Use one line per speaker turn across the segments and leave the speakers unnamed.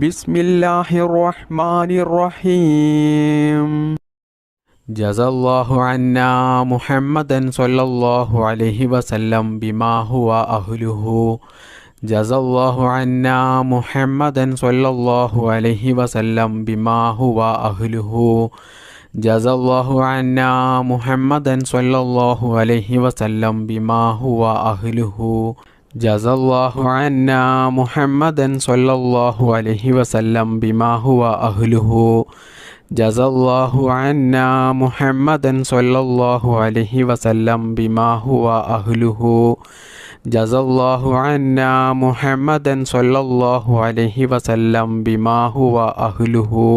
ബിസ്മില്ലാഹിർ റഹ്മാനിർ റഹീം. ജസല്ലാഹു അന്നാ മുഹമ്മദൻ സ്വല്ലല്ലാഹു അലൈഹി വസല്ലം ബിമാ ഹുവ അഹ്ലുഹു. ജസല്ലാഹു അന്നാ മുഹമ്മദൻ സ്വല്ലല്ലാഹു അലൈഹി വസല്ലം ബിമാ ഹുവ അഹ്ലുഹു. ജസല്ലാഹു അന്നാ മുഹമ്മദൻ സ്വല്ലല്ലാഹു അലൈഹി വസല്ലം ബിമാ ഹുവ അഹ്ലുഹു. ജസല്ലാഹു അന്നാ മുഹമ്മദൻ സ്വല്ലല്ലാഹു അലൈഹി വസല്ലം ബിമാ ഹുവ അഹ്ലുഹു. ജസല്ലാഹു അന്നാ മുഹമ്മദൻ സ്വല്ലല്ലാഹു അലൈഹി വസല്ലം ബിമാ ഹുവ അഹ്ലുഹു. ജസല്ലാഹു അന്നാ മുഹമ്മദൻ സ്വല്ലല്ലാഹു അലൈഹി വസല്ലം ബിമാ ഹുവ അഹ്ലുഹു.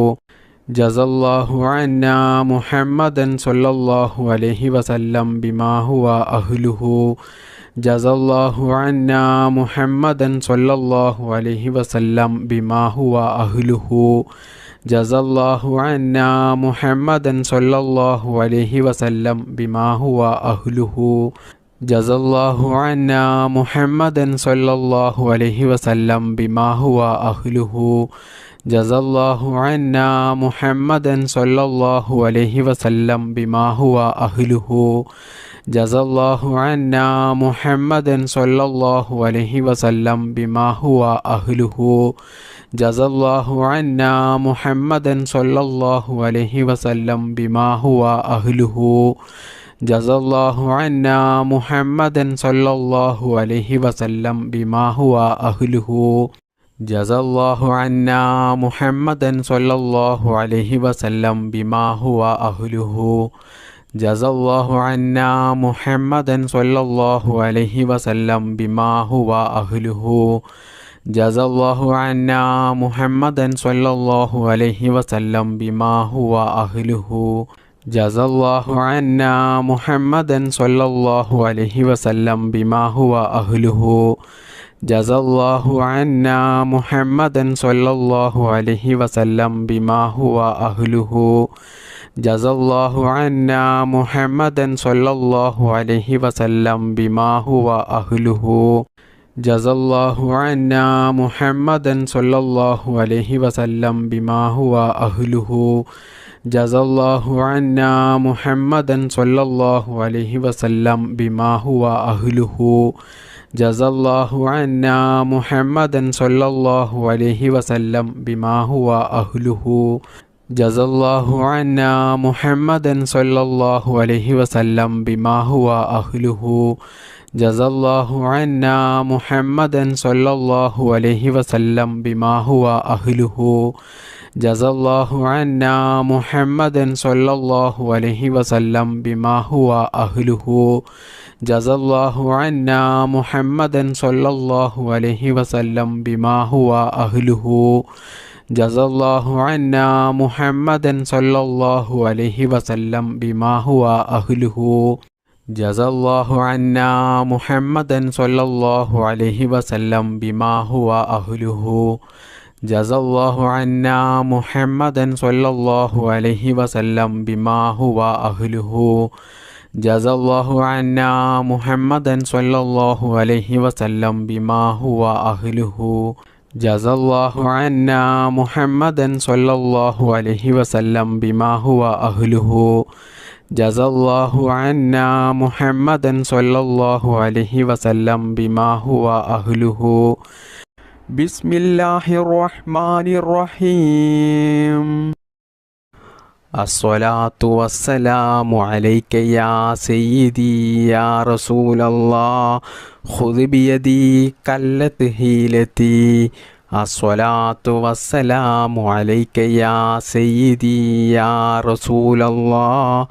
ജസല്ലാഹു അന്നാ മുഹമ്മദൻ സ്വല്ലല്ലാഹു അലൈഹി വസല്ലം ബിമാ ഹുവ അഹ്ലുഹു. ജസല്ലാഹു അന്നാ മുഹമ്മദൻ സ്വല്ലല്ലാഹു അലൈഹി വസല്ലം ബിമാ ഹുവ അഹ്ലുഹു. ജസല്ലാഹു അന്നാ മുഹമ്മദൻ സ്വല്ലല്ലാഹു അലൈഹി വസല്ലം ബിമാ ഹുവ അഹ്ലുഹു. ജസല്ലാഹു അന്നാ മുഹമ്മദൻ സ്വല്ലല്ലാഹു അലൈഹി വസല്ലം ബിമാ ഹുവ അഹ്ലുഹു. ജസല്ലാഹു അന്നാ മുഹമ്മദൻ സ്വല്ലല്ലാഹു അലൈഹി വസല്ലം ബിമാ ഹുവ അഹ്ലുഹു. ജസല്ലാഹു അന്നാ മുഹമ്മദൻ സ്വല്ലല്ലാഹു അലൈഹി വസല്ലം ബിമാ ഹുവ അഹ്ലുഹു. ജസല്ലാഹു അന്നാ മുഹമ്മദൻ സ്വല്ലല്ലാഹു അലൈഹി വസല്ലം ബിമാ ഹുവ അഹ്ലുഹു. ജസല്ലാഹു അന്നാ മുഹമ്മദൻ സ്വല്ലല്ലാഹു അലൈഹി വസല്ലം ബിമാ ഹുവ അഹ്ലുഹു. ജസല്ലാഹു അന്നാ മുഹമ്മദൻ സ്വല്ലല്ലാഹു അലൈഹി വസല്ലം ബിമാ ഹുവ അഹ്ലുഹു. ജസല്ലാഹു അന്നാ മുഹമ്മദൻ സ്വല്ലല്ലാഹു അലൈഹി വസല്ലം ബിമാ ഹുവ അഹ്ലുഹു. ജസല്ലാഹു അന്നാ മുഹമ്മദൻ സ്വല്ലല്ലാഹു അലൈഹി വസല്ലം ബിമാ ഹുവ അഹ്ലുഹു. ജസല്ലാഹു അന്നാ മുഹമ്മദൻ സ്വല്ലല്ലാഹു അലൈഹി വസല്ലം ബിമാ ഹുവ അഹ്ലുഹു. ജസല്ലാഹു അന്നാ മുഹമ്മദൻ സ്വല്ലല്ലാഹു അലൈഹി വസല്ലം ബിമാ ഹുവ അഹ്ലുഹു. ജസല്ലാഹു അന്നാ മുഹമ്മദൻ സ്വല്ലല്ലാഹു അലൈഹി വസല്ലം ബിമാ ഹുവ അഹ്ലുഹു. ജസല്ലാഹു അന്നാ മുഹമ്മദൻ സ്വല്ലല്ലാഹു അലൈഹി വസല്ലം ബിമാ ഹുവ അഹ്ലുഹു. ജസല്ലാഹു അന്നാ മുഹമ്മദൻ സ്വല്ലല്ലാഹു അലൈഹി വസല്ലം ബിമാ ഹുവ അഹ്ലുഹു. ജസല്ലാഹു അന്നാ മുഹമ്മദൻ സ്വല്ലല്ലാഹു അലൈഹി വസല്ലം ബിമാ ഹുവ അഹ്ലുഹു. ജസല്ലാഹു അന്നാ മുഹമ്മദൻ സ്വല്ലല്ലാഹു അലൈഹി വസല്ലം ബിമാ ഹുവ അഹ്ലുഹു. ജസല്ലാഹു അന്നാ മുഹമ്മദൻ സ്വല്ലല്ലാഹു അലൈഹി വസല്ലം ബിമാ ഹുവ അഹ്ലുഹു. ജസല്ലാഹു അന്നാ മുഹമ്മദൻ സ്വല്ലല്ലാഹു അലൈഹി വസല്ലം ബിമാ ഹുവ അഹ്ലുഹു. ജസല്ലാഹു അന്നാ മുഹമ്മദൻ സ്വല്ലല്ലാഹു അലൈഹി വസല്ലം ബിമാ ഹുവ അഹ്ലുഹു. ജസല്ലാഹു അന്നാ മുഹമ്മദൻ സ്വല്ലല്ലാഹു അലൈഹി വസല്ലം ബിമാ ഹുവ അഹ്ലുഹു. ജസല്ലാഹു അന്നാ മുഹമ്മദൻ സ്വല്ലല്ലാഹു അലൈഹി വസല്ലം ബിമാ ഹുവ അഹ്ലുഹു. ജസല്ലാഹു അന്നാ മുഹമ്മദൻ സ്വല്ലല്ലാഹു അലൈഹി വസല്ലം ബിമാ ഹുവ അഹ്ലുഹു. ജസല്ലാഹു അന്നാ മുഹമ്മദൻ സ്വല്ലല്ലാഹു അലൈഹി വസല്ലം ബിമാ ഹുവ അഹ്ലുഹു. ജസല്ലാഹു അന്നാ മുഹമ്മദൻ സ്വല്ലല്ലാഹു അലൈഹി വസല്ലം ബിമാ ഹുവ അഹ്ലുഹു. ജസല്ലാഹു അന്നാ മുഹമ്മദൻ സ്വല്ലല്ലാഹു അലൈഹി വസല്ലം ബിമാ ഹുവ അഹ്ലുഹു. ബിസ്മില്ലാഹിർ റഹ്മാനിർ റഹീം. അസ്സലാത്തു വസ്സലാമു അലൈക യാ സയ്യിദി യാ റസൂലല്ലാഹ് ഖുദ് ബിയദി കല്ലത് ഹീലതി. അസ്സലാത്തു വസ്സലാമു അലൈക യാ സയ്യിദി യാ റസൂലല്ലാഹ്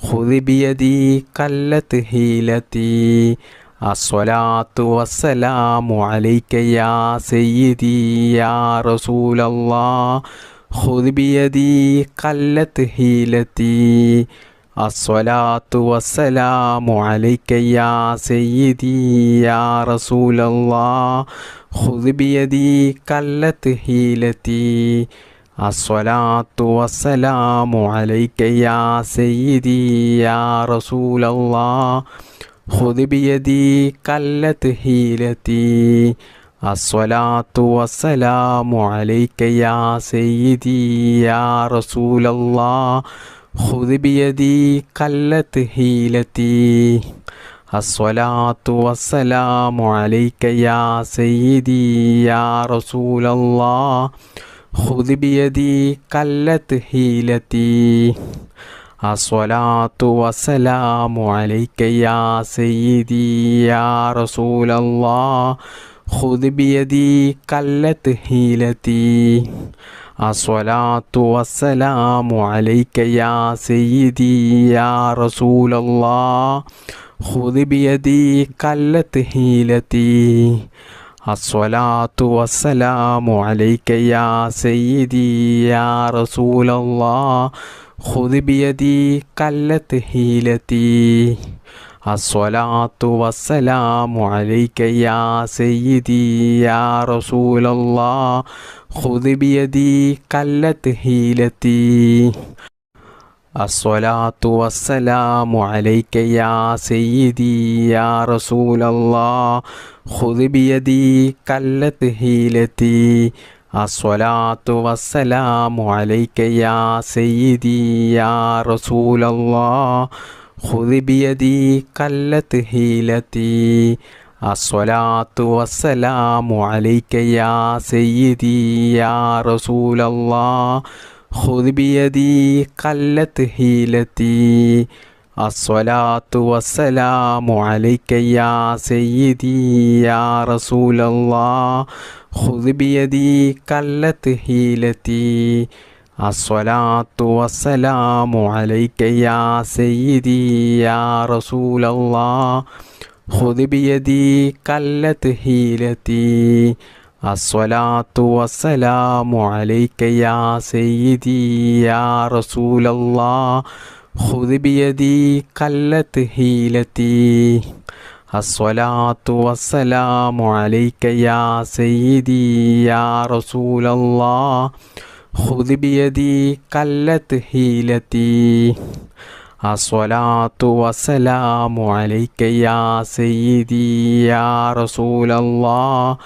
ഖുദ് ബിയദി കല്ലത് ഹീലതി. അസ്സലാത്തു വസ്സലാമു അലൈക യാ സയ്യിദി യാ റസൂലല്ലാഹ് ഖുദ് ബിയദി കല്ലത് ഹീലതി. അസ്സലാത്തു വസ്സലാമു അലൈക യാ സയ്യിദി യാ റസൂലല്ലാഹ് ഖുദ് ബിയദി കല്ലത് ഹീലതി. അസ്സലാത്തു വസ്സലാമു അലൈക യാ സയ്യിദി യാ റസൂലല്ലാഹ് ഖുദ് ബിയദി കല്ലത് ഹീലതി. الصلاة والسلام عليك يا سيدي يا رسول الله خذ بيدي قلت حيلتي الصلاة والسلام عليك يا سيدي يا رسول الله خذ بيدي قلت حيلتي الصلاة والسلام عليك يا سيدي يا رسول الله خذ بيدي قلت حيلتي الصلاة والسلام عليك يا سيدي يا رسول الله خذ بيدي قلت حيلتي الصلاة والسلام عليك يا سيدي يا رسول الله خذ بيدي قلت حيلتي الصلاة والسلام عليك يا سيدي يا رسول الله خذ بيدي قلت حيلتي الصلاة والسلام عليك يا سيدي يا رسول الله خذ بيدي قلت حيلتي الصلاة والسلام عليك يا سيدي يا رسول الله خذ بيدي قلت حيلتي الصلاة والسلام عليك يا سيدي يا رسول الله خذ بيدي قلت حيلتي الصلاة والسلام عليك يا سيدي يا رسول الله خذ بيدي قلت حيلتي الصلاة والسلام عليك يا سيدي يا رسول الله خذ بيدي قلت حيلتي الصلاة والسلام عليك يا سيدي يا رسول الله خذ بيدي قلت حيلتي الصلاة والسلام عليك يا سيدي يا رسول الله خذ بيدي قلت حيلتي الصلاة والسلام عليك يا سيدي يا رسول الله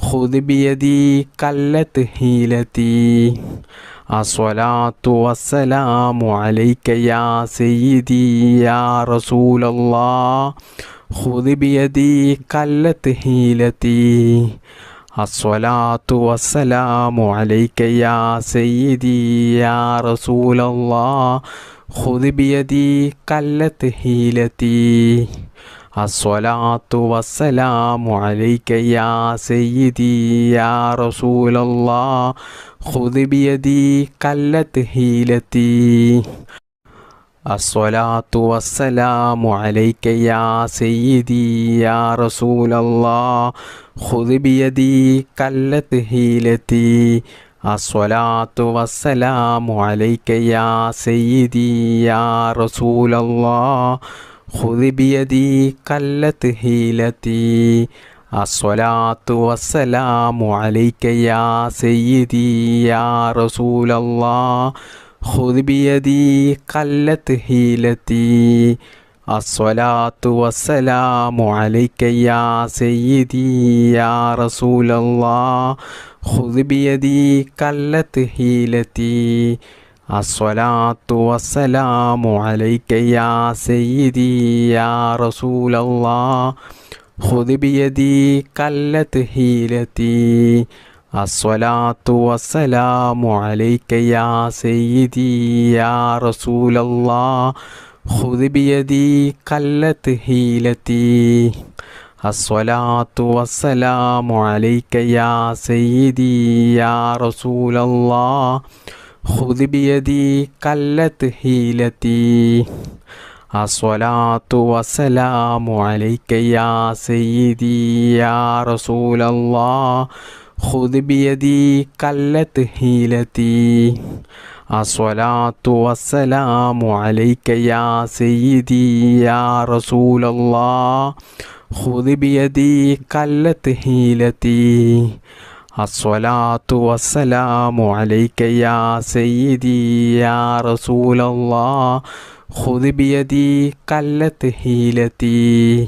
خذ بيدي قلت حيلتي الصلاة والسلام عليك يا سيدي يا رسول الله خذ بيدي قلت حيلتي الصلاة والسلام عليك يا سيدي يا رسول الله خذ بيدي قلت حيلتي الصلاة والسلام عليك يا سيدي يا رسول الله خذ بيدي قلت حيلتي الصلاة والسلام عليك يا سيدي يا رسول الله خذ بيدي قلت حيلتي الصلاة والسلام عليك يا سيدي يا رسول الله خذ بيدي قلت حيلتي الصلاة والسلام عليك يا سيدي يا رسول الله خذ بيدي قلت حيلتي الصلاة والسلام عليك يا سيدي يا رسول الله خذ بيدي قلت حيلتي الصلاة والسلام عليك يا سيدي يا رسول الله خذ بيدي قلت حيلتي الصلاة والسلام عليك يا سيدي يا رسول الله خذ بيدي قلت حيلتي الصلاة والسلام عليك يا سيدي يا رسول الله خذ بيدي قلت حيلتي الصلاة والسلام عليك يا سيدي يا رسول الله خذ بيدي قلت حيلتي الصلاة والسلام عليك يا سيدي يا رسول الله خذ بيدي قلت حيلتي الصلاة والسلام عليك يا سيدي يا رسول الله خذ بيدي قلت حيلتي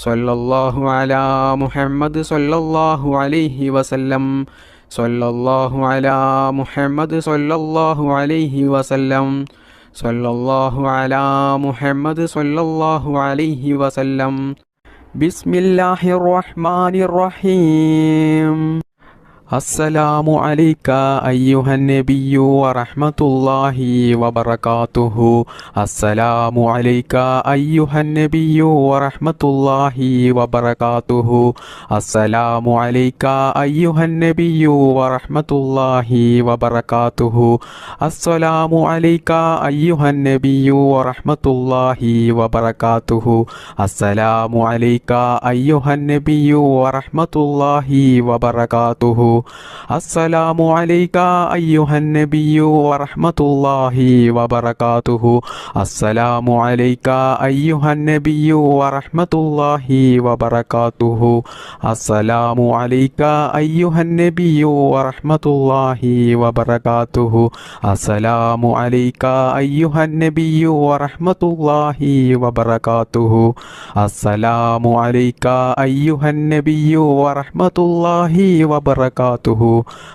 സല്ലല്ലാഹു അലാ മുഹമ്മദ് സല്ലല്ലാഹു അലൈഹി വസല്ലം. സല്ലല്ലാഹു അലാ മുഹമ്മദ് സല്ലല്ലാഹു അലൈഹി വസല്ലം. സല്ലല്ലാഹു അലാ മുഹമ്മദ് സല്ലല്ലാഹു അലൈഹി വസല്ലം. ബിസ്മില്ലാഹിർ റഹ്മാനിർ റഹീം. അസ്സലാമു അലൈക അയ്യുഹൻ നബിയ്യു വറഹ്മത്തുള്ളാഹി വബറകാതുഹു. അസ്സലാമു അലൈക അയ്യുഹൻ നബിയ്യു വറഹ്മത്തുള്ളാഹി വബറകാതുഹു. അസ്സലാമു അലൈക അയ്യുഹൻ നബിയ്യു വറഹ്മത്തുള്ളാഹി വബറകാതുഹു. അസ്സലാമു അലൈക അയ്യുഹൻ നബിയ്യു വറഹ്മത്തുള്ളാഹി വബറകാതുഹു. അസ്സലാമു അലൈക അയ്യുഹൻ നബിയ്യു വറഹ്മത്തുള്ളാഹി വബറകാതുഹു. അസ്സലാമു അലൈക അയ്യുഹൻ നബിയ്യു വറഹ്മത്തുള്ളാഹി വബറകാതുഹു. അസ്സലാമു അലൈക അയ്യുഹൻ നബിയ്യു വറഹ്മത്തുള്ളാഹി വബറകാതുഹു. അസ്സലാമു അലൈക അയ്യുഹൻ നബിയ്യു വറഹ്മത്തുള്ളാഹി വബറകാതുഹു. അസ്സലാമു അലൈക അയ്യുഹൻ നബിയ്യു വറഹ്മത്തുള്ളാഹി വബറകാതുഹു. അസ്സലാമു അലൈക അയ്യുഹൻ നബിയ്യു വറഹ്മത്തുള്ളാഹി വബറകാതുഹു. അസ്സലാമു അലൈക അയ്യുഹൻ നബിയ്യു വറഹ്മത്തുള്ളാഹി വബറകാതുഹു.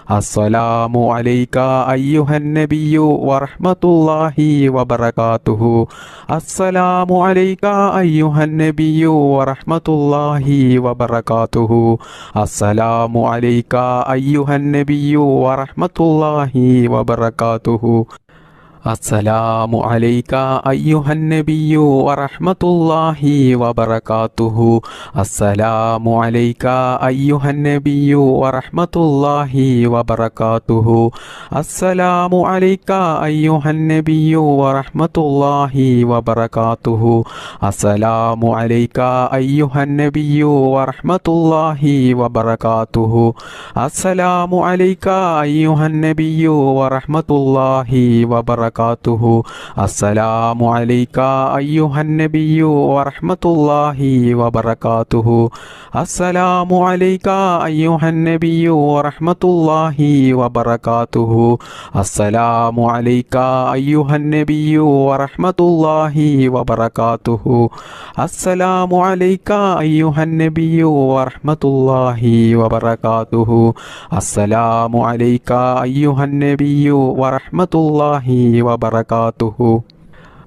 അസ്സലാമു അലൈക അയ്യുഹൻ നബിയ്യു വറഹ്മത്തുള്ളാഹി വബറകാതുഹു. അസ്സലാമു അലൈക അയ്യുഹൻ നബിയ്യു വറഹ്മത്തുള്ളാഹി വബറകാതുഹു. അസ്സലാമു അലൈക അയ്യുഹൻ നബിയ്യു വറഹ്മത്തുള്ളാഹി വബറകാതുഹു. അസ്സലാമു അലൈക അയ്യുഹൻ നബിയ്യു വറഹ്മത്തുള്ളാഹി വബറകാതുഹു. അസ്സലാമു അലൈക അയ്യുഹൻ നബിയ്യു വറഹ്മത്തുള്ളാഹി വബറകാതുഹു. അസ്സലാമു അലൈക അയ്യുഹൻ നബിയ്യു വറഹ്മത്തുള്ളാഹി വബറകാതുഹു. അസ്സലാമു അലൈക അയ്യുഹൻ നബിയ്യു വറഹ്മത്തുള്ളാഹി വബറകാതുഹു. അസ്സലാമു അലൈക അയ്യുഹൻ നബിയ്യു വറഹ്മത്തുള്ളാഹി വബറകാതുഹു. അസ്സലാമു അലൈക അയ്യുഹൻ നബിയ്യു വറഹ്മത്തുള്ളാഹി വബറകാതുഹു. അസ്സലാമു അലൈക അയ്യുഹൻ നബിയ്യു വറഹ്മത്തുള്ളാഹി വബറകാതുഹു. അസ്സലാമു അലൈക അയ്യുഹൻ നബിയ്യു വറഹ്മത്തുള്ളാഹി വബറകാതുഹു. അസ്സലാമു അലൈക അയ്യുഹൻ നബിയ്യു വറഹ്മത്തുള്ളാഹി വബറകാതുഹു. അസ്സലാമു അലൈക അയ്യുഹൻ നബിയ്യു വറഹ്മത്തുള്ളാഹി വബറകാതുഹു.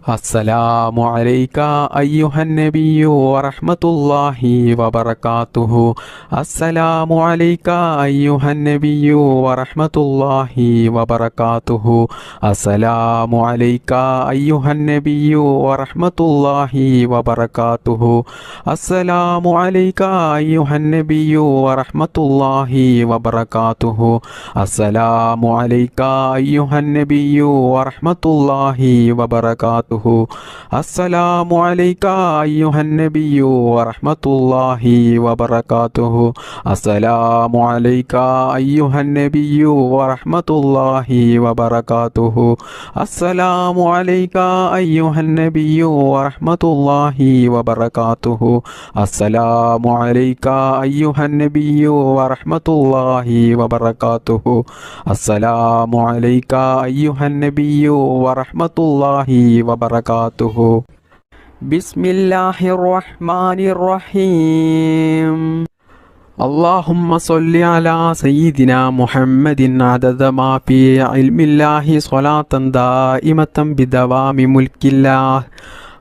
അസ്സലാമു അലൈക അയ്യുഹൻ നബിയ്യു വറഹ്മത്തുള്ളാഹി വബറകാതുഹു. അസ്സലാമു അലൈക അയ്യുഹൻ നബിയ്യു വറഹ്മത്തുള്ളാഹി വബറകാതുഹു. അസ്സലാമു അലൈക അയ്യുഹൻ നബിയ്യു വറഹ്മത്തുള്ളാഹി വബറകാതുഹു. അസ്സലാമു അലൈക അയ്യുഹൻ നബിയ്യു വറഹ്മത്തുള്ളാഹി വബറകാതുഹു. അസ്സലാമു അലൈക അയ്യുഹൻ നബിയ്യു വറഹ്മത്തുള്ളാഹി വബറകാതുഹു. അസ്സലാമു അലൈക അയ്യുഹൻ നബിയ്യു വറഹ്മത്തുള്ളാഹി വബറകാതുഹു. അസ്സലാമു അലൈക അയ്യുഹൻ നബിയ്യു വറഹ്മത്തുള്ളാഹി വബറകാതുഹു. അസ്സലാമു അലൈക അയ്യുഹൻ നബിയ്യു വറഹ്മത്തുള്ളാഹി വബറകാതുഹു. അസ്സലാമു അലൈക അയ്യുഹൻ നബിയ്യു വറഹ്മത്തുള്ളാഹി വബറകാതുഹു. ബിസ്മില്ലാഹിർ റഹ്മാനിർ റഹീം. اللهم صل على سيدنا محمد عدد ما في علم الله صلاة دائمة بدوام ملك الله.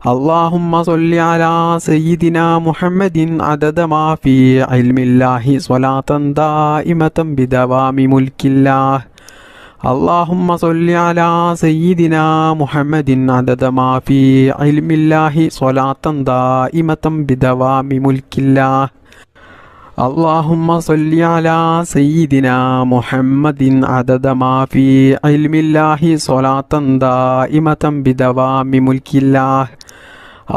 اللهم صل على سيدنا محمد عدد ما في علم الله صلاة دائمة بدوام ملك الله. اللهم صل على سيدنا محمد عدد ما في علم الله صلاة دائمة بدوام ملك الله. اللهم صل على سيدنا محمد عدد ما في علم الله صلاة دائمة بدوام ملك الله.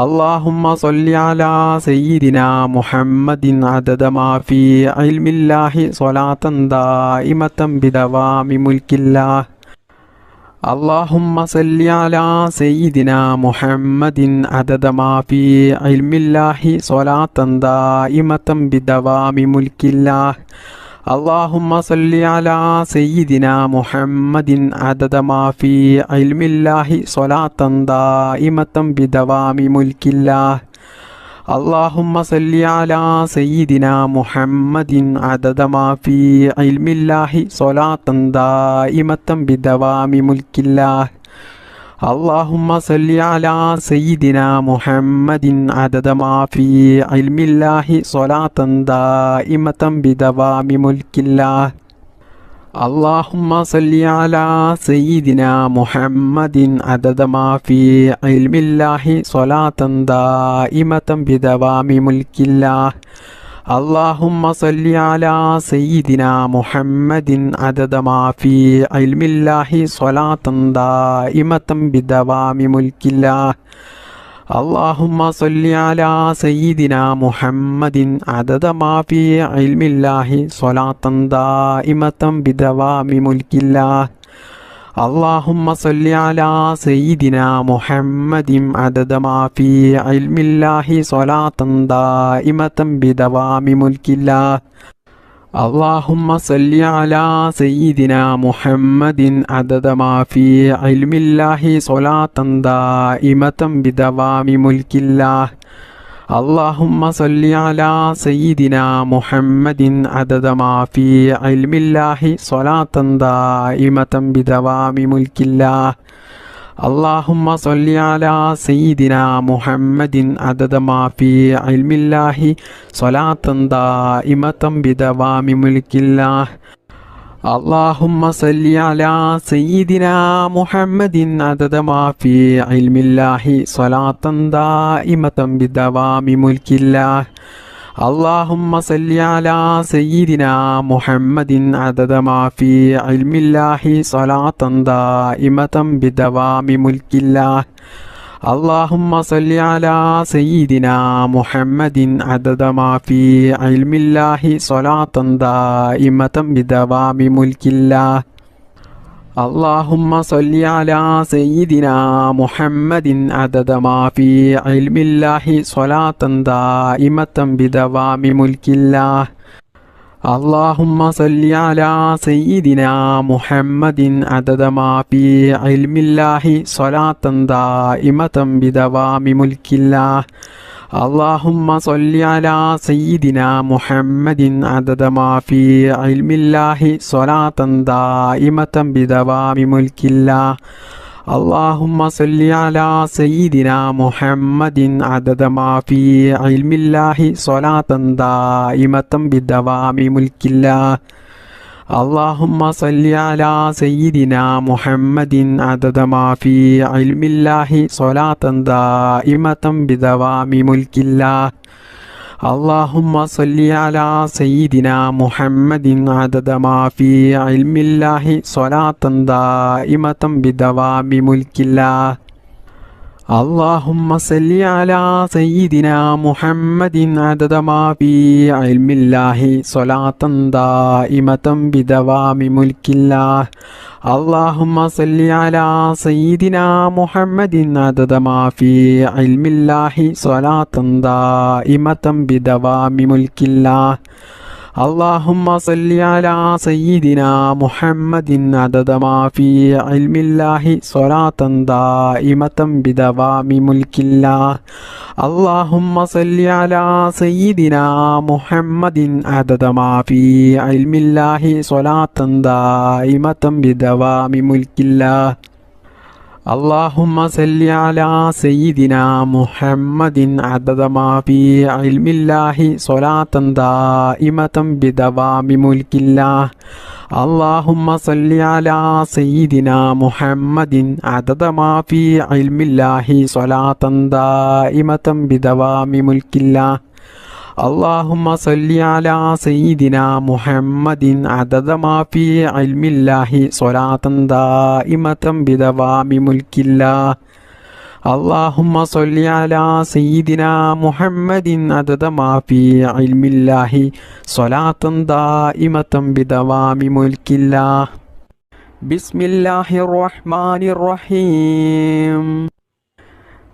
اللهم صل على سيدنا محمد عدد ما في علم الله صلاة دائمة بدوام ملك الله. اللهم صل على سيدنا محمد عدد ما في علم الله صلاة دائمة بدوام ملك الله. اللهم صل على سيدنا محمد عدد ما في علم الله صلاة دائمة بدوام ملك الله. اللهم صل على سيدنا محمد عدد ما في علم الله صلاة دائمة بدوام ملك الله. اللهم صل على سيدنا محمد عدد ما في علم الله صلاة دائمة بدوام ملك الله. اللهم صل على سيدنا محمد عدد ما في علم الله صلاة دائمة بدوام ملك الله. اللهم صل على سيدنا محمد عدد ما في علم الله صلاة دائمة بدوام ملك الله. اللهم صل على سيدنا محمد عدد ما في علم الله صلاة دائمة بدوام ملك الله. اللهم صل على سيدنا محمد عدد ما في علم الله صلاة دائمة بدوام ملك الله. اللهم صل على سيدنا محمد عدد ما في علم الله صلاة دائمة بدوام ملك الله. اللهم صل على سيدنا محمد عدد ما في علم الله صلاة دائمة بدوام ملك الله. اللهم صل على سيدنا محمد عدد ما في علم الله صلاة دائمة بدوام ملك الله. اللهم صل على سيدنا محمد عدد ما في علم الله صلاة دائمة بدوام ملك الله. اللهم صل على سيدنا محمد عدد ما في علم الله صلاة دائمة بدوام ملك الله. اللهم صل على سيدنا محمد عدد ما في علم الله صلاة دائمة بدوام ملك الله. اللهم صل على سيدنا محمد عدد ما في علم الله صلاة دائمة بدوام ملك الله. اللهم صل على سيدنا محمد عدد ما في علم الله صلاة دائمة بدوام ملك الله. اللهم صل على سيدنا محمد عدد ما في علم الله صلاة دائمة بدوام ملك الله. اللهم صل على سيدنا محمد عدد ما في علم الله صلاة دائمة بدوام ملك الله. اللهم صل على سيدنا محمد عدد ما في علم الله صلاة دائمة بدوام ملك الله. اللهم صل على سيدنا محمد عدد ما في علم الله صلاة دائمة بدوام ملك الله. اللهم صل على سيدنا محمد عدد ما في علم الله صلاة دائمة بدوام ملك الله. اللهم صل على سيدنا محمد عدد ما في علم الله صلاة دائمة بدوام ملك الله. اللهم صل على سيدنا محمد عدد ما في علم الله صلاة دائمة بدوام ملك الله. اللهم صل على سيدنا محمد عدد ما في علم الله صلاة دائمة بدوام ملك الله. اللهم صل على سيدنا محمد عدد ما في علم الله صلاة دائمة بدوام ملك الله. اللهم صل على سيدنا محمد عدد ما في علم الله صلاة دائمة بدوام ملك الله. اللهم صل على سيدنا محمد عدد ما في علم الله صلاة دائمة بدوام ملك الله. اللهم صل على سيدنا محمد عدد ما في علم الله صلاة دائمة بدوام ملك الله. بسم الله الرحمن الرحيم.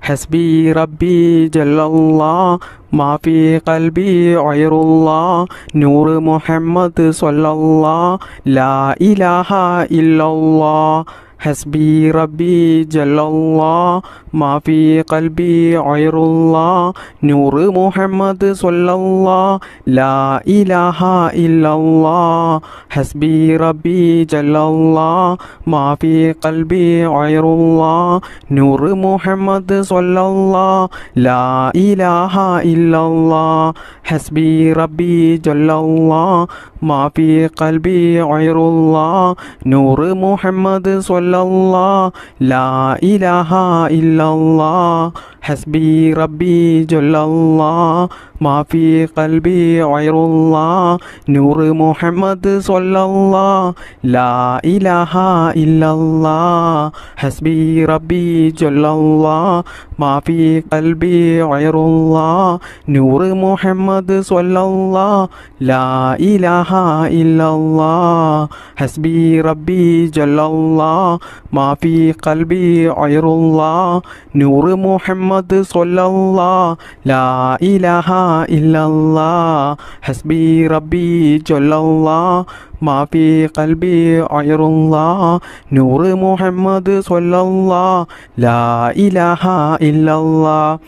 حسبي ربي جل الله ما في قلبي غير الله نور محمد صلى الله لا إله إلا الله حسبي ربي جل الله ما في قلبي غير الله نور محمد صلى الله لا إله إلا الله حسبي ربي جل الله ما في قلبي غير الله نور محمد صلى الله لا إله إلا الله حسبي ربي جل الله ما في قلبي غير الله نور محمد صلى الله لا إله إلا الله حسبي ربي جل الله ما في قلبي غير الله نور محمد صلى الله لا إله إلا الله حسبي ربي جل الله ما في قلبي غير الله نور محمد صلى الله لا إله إلا الله حسبي ربي جل الله ما في قلبي غير الله نور محمد صلى الله لا إله إلا الله حسبي ربي جل الله ما في قلبي غير الله نور محمد صلى الله لا إله إلا الله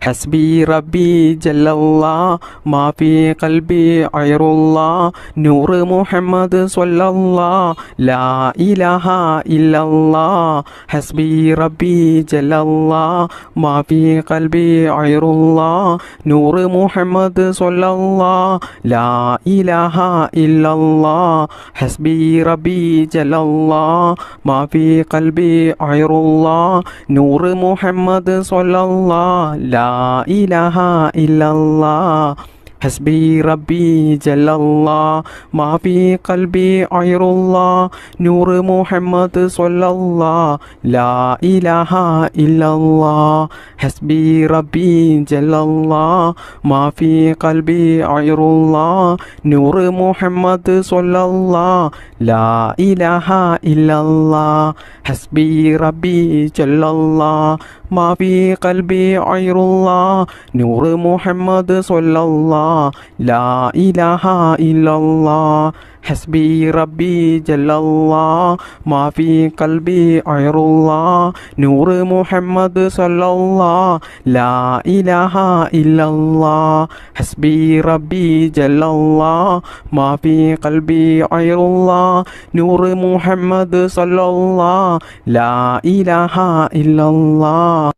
حسبي ربي جل الله ما في قلبي غير الله نور محمد صلى الله لا إله إلا الله حسبي ربي جل الله ما في قلبي غير الله نور محمد صلى الله لا إله إلا الله حسبي ربي جل الله ما في قلبي غير الله نور محمد صلى الله لا إله إلا الله حسبي ربي جل الله ما في قلبي غير الله نور محمد صلى الله لا إله إلا الله حسبي ربي جل الله ما في قلبي غير الله نور محمد صلى الله لا إله إلا الله حسبي ربي جل الله ما في قلبي غير الله نور محمد صلى الله لا إله إلا الله حسبي ربي جل الله ما في قلبي غير الله نور محمد صلى الله لا إله إلا الله حسبي ربي جل الله ما في قلبي غير الله نور محمد صلى الله لا إله إلا الله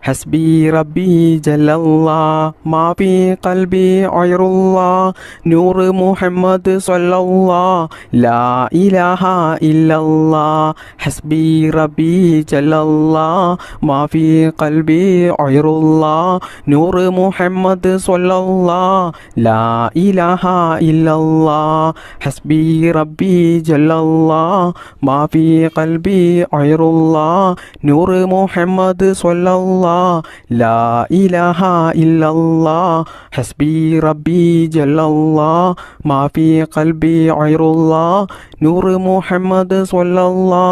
حسبي ربي جل الله ما في قلبي غير الله نور محمد صلى الله لا إله إلا الله حسبي ربي جل الله ما في قلبي غير الله نور محمد صلى الله لا إله إلا الله حسبي ربي جل الله ما في قلبي غير الله نور محمد صلى الله لا إله إلا الله حسبي ربي جل الله ما في قلبي غير الله نور محمد صلى الله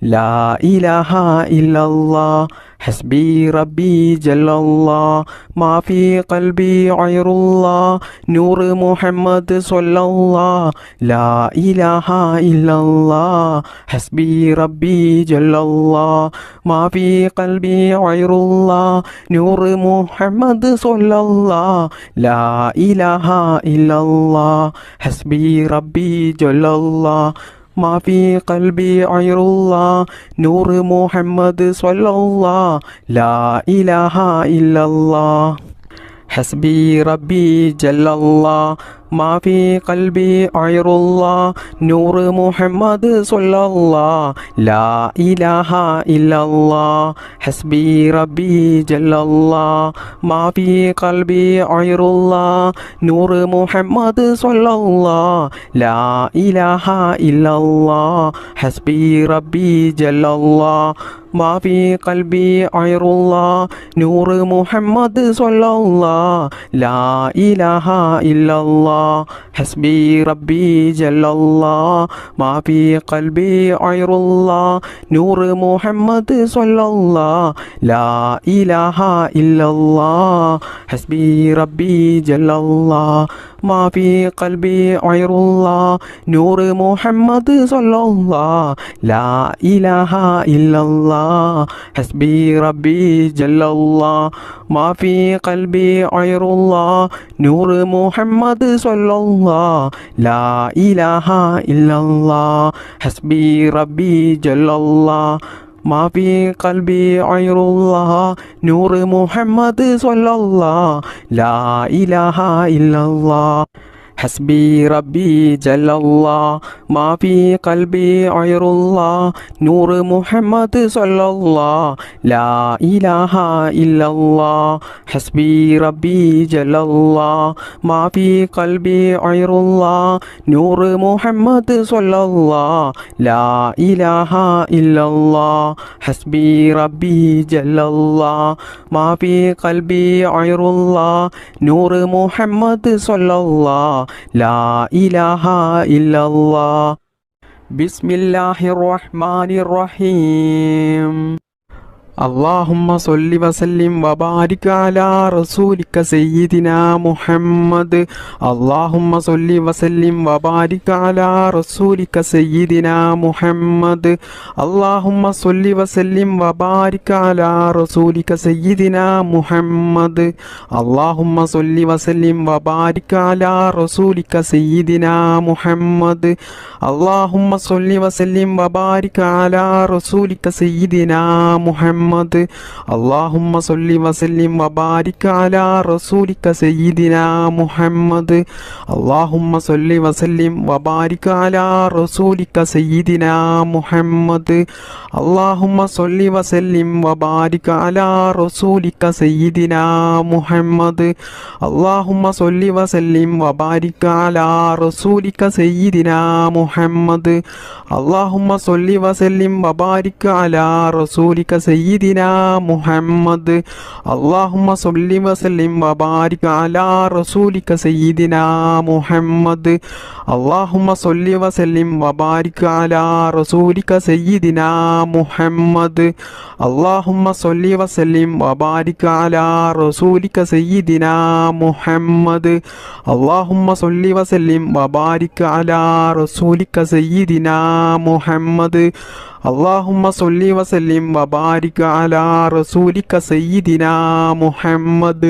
لا إله إلا الله حسبي ربي جل الله ما في قلبي غير الله نور محمد صلى الله لا إله إلا الله حسبي ربي جل الله ما في قلبي غير الله نور محمد صلى الله لا إله إلا الله حسبي ربي جل الله ما في قلبي غير الله نور محمد صلى الله لا إله إلا الله حسبي ربي جل الله ما في قلبي غير الله نور محمد صلى الله لا إله إلا الله حسبي ربي جل الله ما في قلبي غير الله نور محمد صلى الله لا إله إلا الله حسبي ربي جل الله ما في قلبي غير الله نور محمد صلى الله لا إله إلا الله حسبي ربي جل الله ما في قلبي غير الله نور محمد صلى الله لا إله إلا الله حسبي ربي جل الله ما في قلبي غير الله نور محمد صلى الله لا إله إلا الله حسبي ربي جل الله ما في قلبي غير الله نور محمد صلى الله لا إله إلا الله حسبي ربي جل الله ما في قلبي غير الله نور محمد صلى الله لا إله إلا الله حسبي ربي جل الله ما في قلبي غير الله نور محمد صلى الله لا إله إلا الله حسبي ربي جل الله ما في قلبي غير الله نور محمد صلى الله لا إله إلا الله حسبي ربي جل الله ما في قلبي غير الله نور محمد صلى الله لا إله إلا الله بسم الله الرحمن الرحيم اللهم صل وسلم وبارك على رسولك سيدنا محمد اللهم صل وسلم وبارك على رسولك سيدنا محمد اللهم صل وسلم وبارك على رسولك سيدنا محمد اللهم صل وسلم وبارك على رسولك سيدنا محمد اللهم صل وسلم وبارك على رسولك سيدنا محمد اللهم صل وسلم وبارك على رسولك سيدنا محمد اللهم صل وسلم وبارك على رسولك سيدنا محمد اللهم صل وسلم وبارك على رسولك سيدنا محمد اللهم صل وسلم وبارك على رسولك سيدنا محمد اللهم صل وسلم وبارك على رسولك سيدنا محمد اللهم صل وسلم وبارك على رسولك سيدنا محمد اللهم صل وسلم وبارك على رسولك سيدنا محمد اللهم صل وسلم وبارك على رسولك سيدنا محمد اللهم صل وسلم وبارك على رسولك سيدنا محمد اللهم صل وسلم وبارك على رسولك سيدنا محمد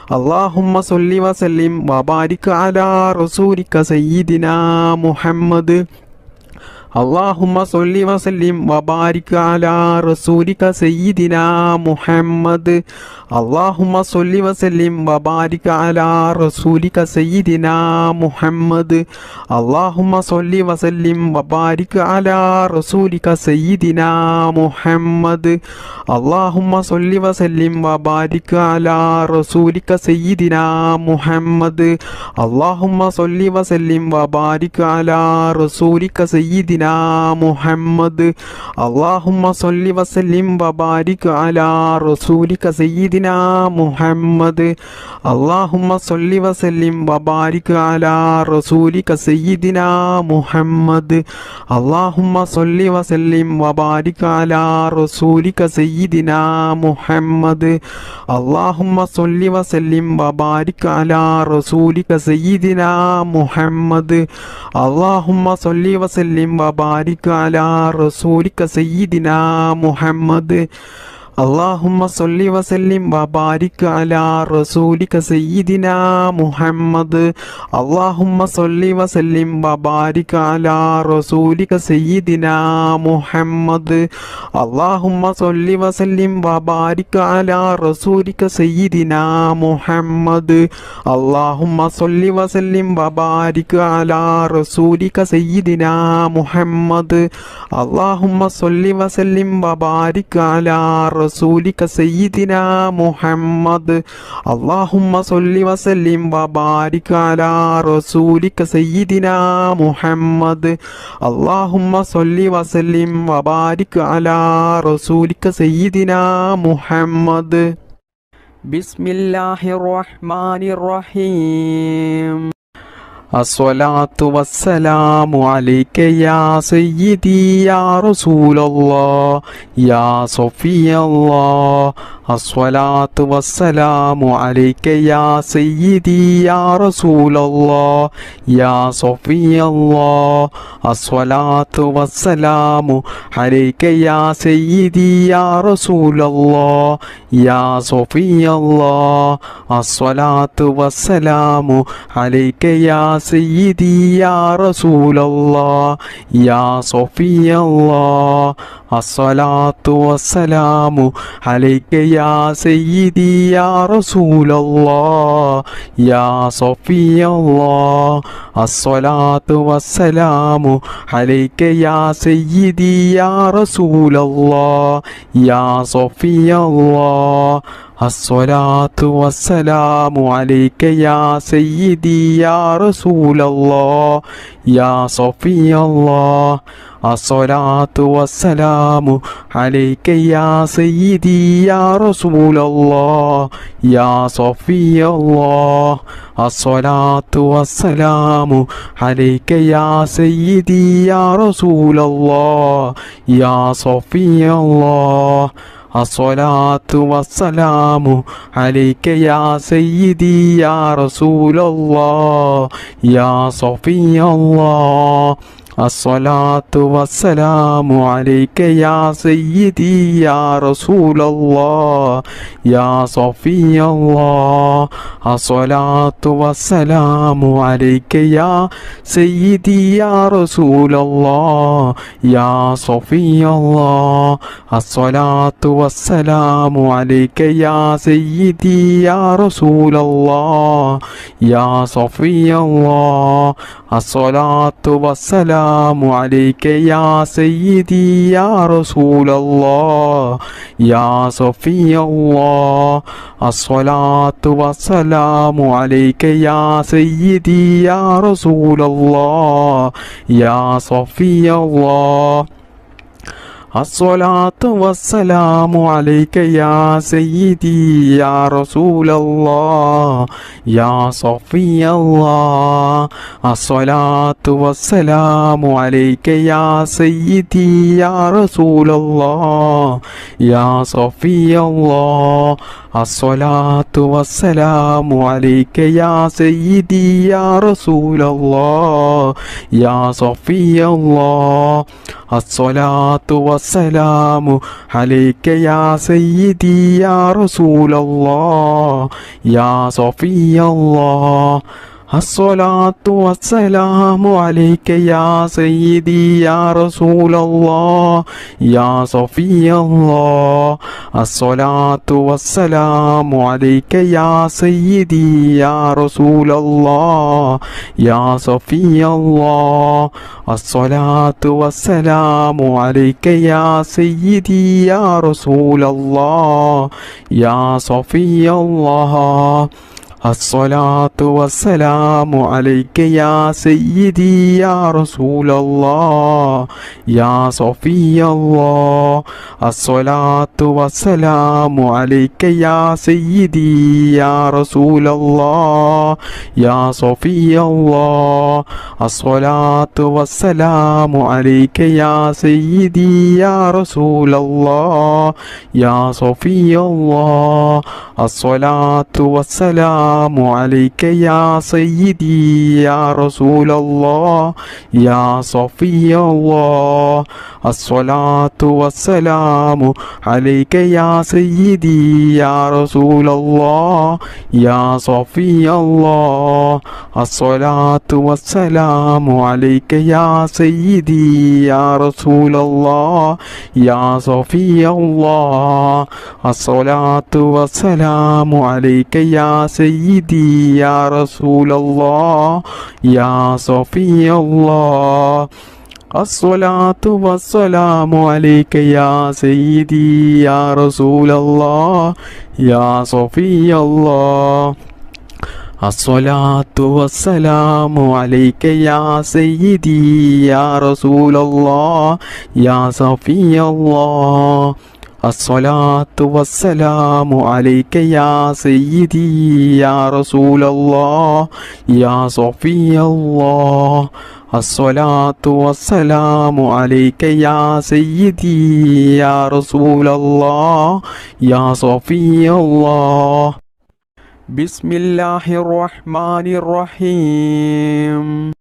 اللهم صل وسلم وبارك على رسولك سيدنا محمد اللهم صل وسلم وبارك على رسولك سيدنا محمد اللهم صل وسلم وبارك على رسولك سيدنا محمد اللهم صل وسلم وبارك على رسولك سيدنا محمد اللهم صل وسلم وبارك على رسولك سيدنا محمد اللهم صل وسلم وبارك على رسولك سيدنا محمد اللهم صل وسلم وبارك على رسولك سيدنا محمد اللهم صل وسلم وبارك على رسولك سيدنا محمد اللهم صل وسلم وبارك على رسولك سيدنا محمد اللهم صل وسلم وبارك على رسولك سيدنا محمد اللهم صل وسلم وبارك على رسولك سيدنا محمد اللهم صل وسلم وبارك على رسولك سيدنا محمد اللهم صل وسلم وبارك على رسولك سيدنا محمد اللهم صل وسلم وبارك على رسولك سيدنا محمد اللهم صل وسلم وبارك على رسولك سيدنا محمد اللهم صل وسلم وبارك على رسولك سيدنا محمد اللهم صل وسلم وبارك على رسولك سيدنا محمد اللهم صل وسلم وبارك على رسولك سيدنا محمد بسم الله الرحمن الرحيم الصلاة والسلام عليك يا سيدي يا رسول الله يا صفي الله الصلاة والسلام عليك يا سيدي يا رسول الله يا صفي الله الصلاة والسلام عليك يا سيدي يا رسول الله يا صفي الله الصلاة والسلام عليك يا سيدي يا رسول الله يا صفي الله الصلاة والسلام عليك يا سيدي يا رسول الله يا صفي الله الصلاة والسلام عليك يا سيدي يا رسول الله يا صفي الله الصلاة والسلام عليك يا سيدي يا رسول الله يا صفي الله الصلاة والسلام عليك يا سيدي يا رسول الله يا صفي الله الصلاة والسلام عليك يا سيدي يا رسول الله يا صفي الله الصلاة والسلام عليك يا سيدي يا رسول الله يا صفي الله الصلاة والسلام عليك يا سيدي يا رسول الله يا صفي الله الصلاة والسلام عليك يا سيدي يا رسول الله يا صفي الله الصلاة والسلام عليك يا سيدي يا رسول الله يا صفي الله الصلاة والسلام عليك يا سيدي يا رسول الله يا صفي الله الصلاة والسلام عليك يا سيدي يا رسول الله يا صفي الله الصلاة والسلام عليك يا سيدي يا رسول الله يا صفي الله الصلاة والسلام عليك يا سيدي يا رسول الله يا صفي الله الصلاة والسلام عليك يا سيدي يا رسول الله يا صفي الله الصلاة والسلام عليك يا سيدي يا رسول الله يا صفي الله الصلاة والسلام عليك يا سيدي يا رسول الله يا صفي الله الصلاة والسلام عليك يا سيدي يا رسول الله يا صفي الله الصلاة والسلام عليك يا سيدي يا رسول الله يا صفي الله الصلاة والسلام عليك يا سيدي يا رسول الله يا صفي الله الصلاة والسلام عليك يا سيدي يا رسول الله يا صفي الله الصلاة والسلام عليك يا سيدي يا رسول الله يا صفي الله الصلاة والسلام عليك يا سيدي يا رسول الله يا صفي الله الصلاة والسلام عليك يا سيدي يا رسول الله يا صفي الله الصلاة والسلام عليك يا سيدي يا رسول الله يا صفي الله الصلاة والسلام عليك يا سيدي يا رسول الله يا صفي الله الصلاة والسلام عليك يا سيدي يا رسول الله يا صفي الله الصلاة والسلام عليك يا سيدي يا رسول الله يا صفي الله الصلاة والسلام عليك يا سيدي يا رسول الله يا صفي الله الصلاة والسلام عليك يا سيدي يا رسول الله يا صفي الله بسم الله الرحمن الرحيم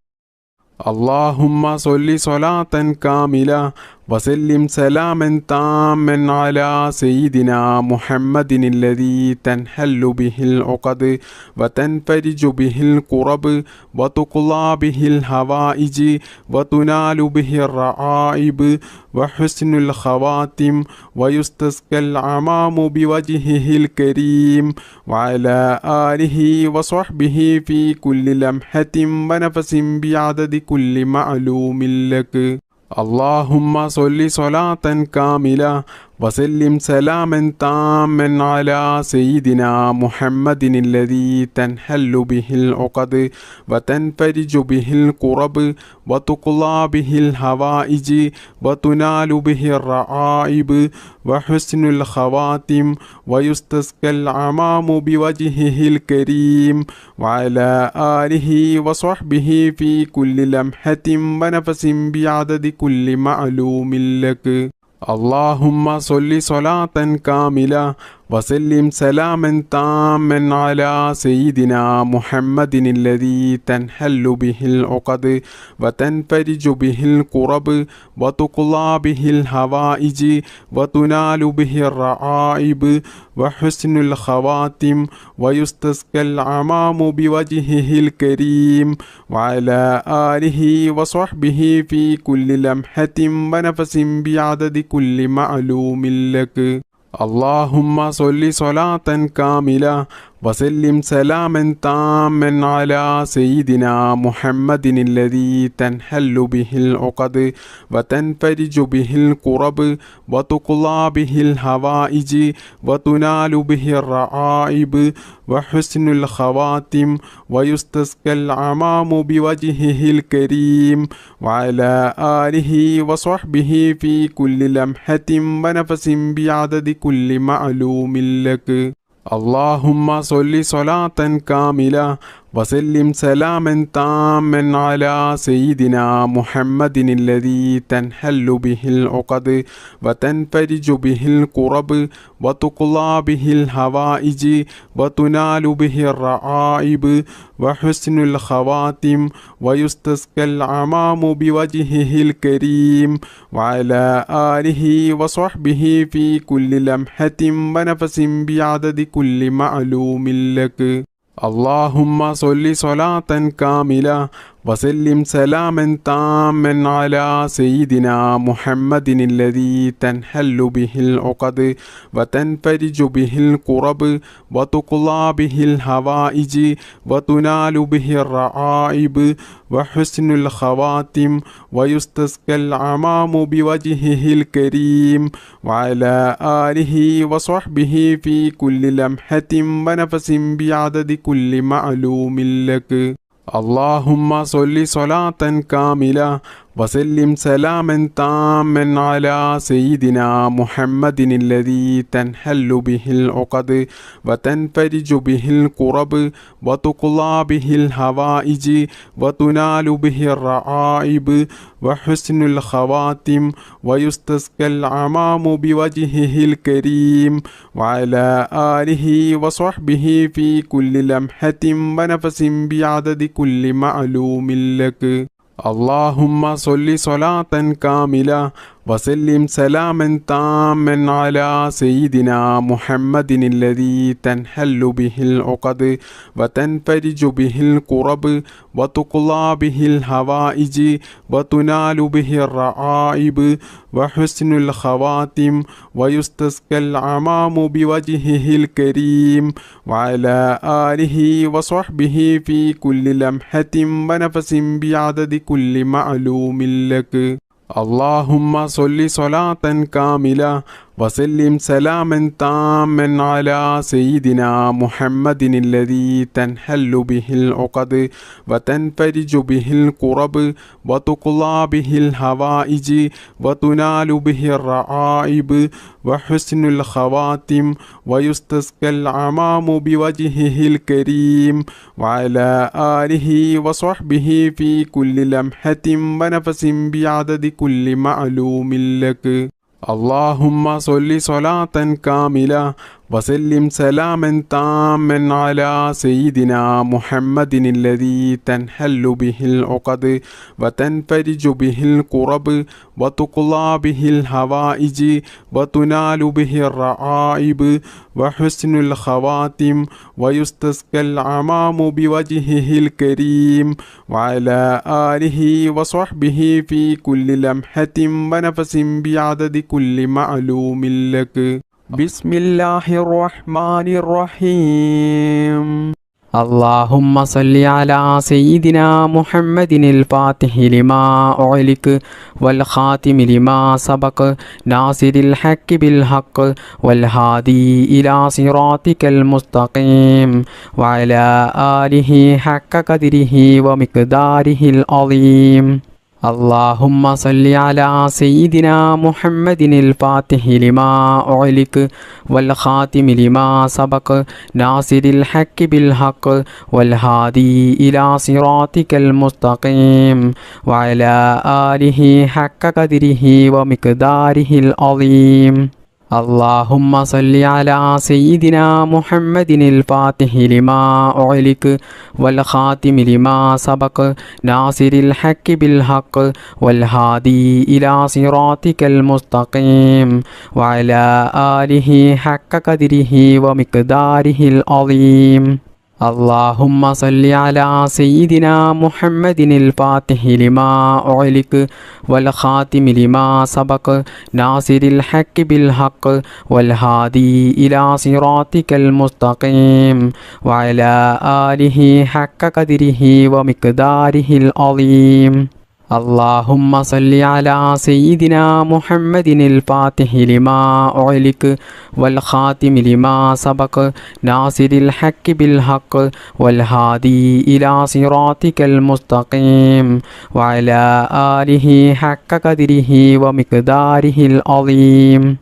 اللهم صل صلاة كاملة وسلم سلاما تاما على سيدنا محمد الذي تنحل به العقد وتنفرج به الكرب وتقضى به الحوائج وتنال به الرعائب وحسن الخواتم ويستسقى العمام بوجهه الكريم وعلى آله وصحبه في كل لمحة ونفس بعدد كل معلوم لك اللهم صل صلاة كاملة وسلم سلاما تاما على سيدنا محمد الذي تنحل به العقد وتنفرج به الكرب وتقضى به الحوائج وتنال به الرعائب وحسن الخواتم ويستسقى العمام بوجهه الكريم وعلى آله وصحبه في كل لمحة ونفس بعدد كل معلوم لك اللهم صل صلاة كاملة وسلم سلاما تاما على سيدنا محمد الذي تنحل به العقد وتنفرج به الكرب وتقضى به الحوائج وتنال به الرعائب وحسن الخواتم ويستسقى العمام بوجهه الكريم وعلى آله وصحبه في كل لمحة ونفس بعدد كل معلوم لك اللهم صل صلاة كاملة وسلم سلاما تاما على سيدنا محمد الذي تنحل به العقد وتنفرج به الكرب وتقضى به الحوائج وتنال به الرعائب وحسن الخواتم ويستسقى العمام بوجهه الكريم وعلى آله وصحبه في كل لمحة ونفس بعدد كل معلوم لك اللهم صل صلاة كاملة وسلم سلاما تاما على سيدنا محمد الذي تنحل به العقد وتنفرج به الكرب وتقضى به الحوائج وتنال به الرعائب وحسن الخواتم ويستسقى العمام بوجهه الكريم وعلى آله وصحبه في كل لمحة ونفس بعدد كل معلوم لك اللهم صل صلاة كاملة وسلم سلاما تاما على سيدنا محمد الذي تنحل به العقد وتنفرج به الكرب وتقضى به الحوائج وتنال به الرعائب وحسن الخواتم ويستسقى العمام بوجهه الكريم وعلى آله وصحبه في كل لمحة ونفس بعدد كل معلوم لك اللهم صل صلاة كاملة وسلم سلاما تاما على سيدنا محمد الذي تنحل به العقد وتنفرج به الكرب وتقضى به الحوائج وتنال به الرعائب وحسن الخواتم ويستسقى العمام بوجهه الكريم وعلى آله وصحبه في كل لمحة ونفس بعدد كل معلوم لك اللهم صل صلاة كاملة وسلم سلاما تاما على سيدنا محمد الذي تنحل به العقد وتنفرج به الكرب وتقضى به الحوائج وتنال به الرعائب وحسن الخواتم ويستسقى العمام بوجهه الكريم وعلى آله وصحبه في كل لمحة ونفس بعدد كل معلوم لك اللهم صل صلاة كاملة
وسلم سلاما تاما على سيدنا محمد الذي تنحل به العقد وتنفرج به الكرب وتقضى به الحوائج وتنال به الرعائب وحسن الخواتم ويستسقى العمام بوجهه الكريم وعلى آله وصحبه في كل لمحة ونفس بعدد كل معلوم لك. اللهم صل صلاة كاملة وسلم سلاما تاما على سيدنا محمد الذي تنحل به العقد وتنفرج به الكرب وتقضى به الحوائج وتنال به الرعائب وحسن الخواتم ويستسقى العمام بوجهه الكريم وعلى آله وصحبه في كل لمحة ونفس بعدد كل معلوم لك.
بسم الله الرحمن الرحيم. اللهم صل على سيدنا محمد الفاتح لما أغلق والخاتم لما سبق ناصر الحق بالحق والهادي إلى صراطك المستقيم وعلى آله حق قدره ومقداره العظيم. اللهم صل على سيدنا محمد الفاتح لما أغلق والخاتم لما سبق ناصر الحق بالحق والهادي إلى صراطك المستقيم وعلى آله حق قدره ومقداره العظيم. اللهم صل على سيدنا محمد الفاتح لما أغلق والخاتم لما سبق ناصر الحق بالحق والهادي إلى صراطك المستقيم وعلى آله حق قدره ومقداره العظيم. اللهم صل على سيدنا محمد الفاتح لما أغلق والخاتم لما سبق ناصر الحق بالحق والهادي إلى صراطك المستقيم وعلى آله حق قدره ومقداره العظيم. اللهم صل على سيدنا محمد الفاتح لما أغلق والخاتم لما سبق ناصر الحق بالحق والهادي إلى صراطك المستقيم وعلى آله حق قدره ومقداره العظيم.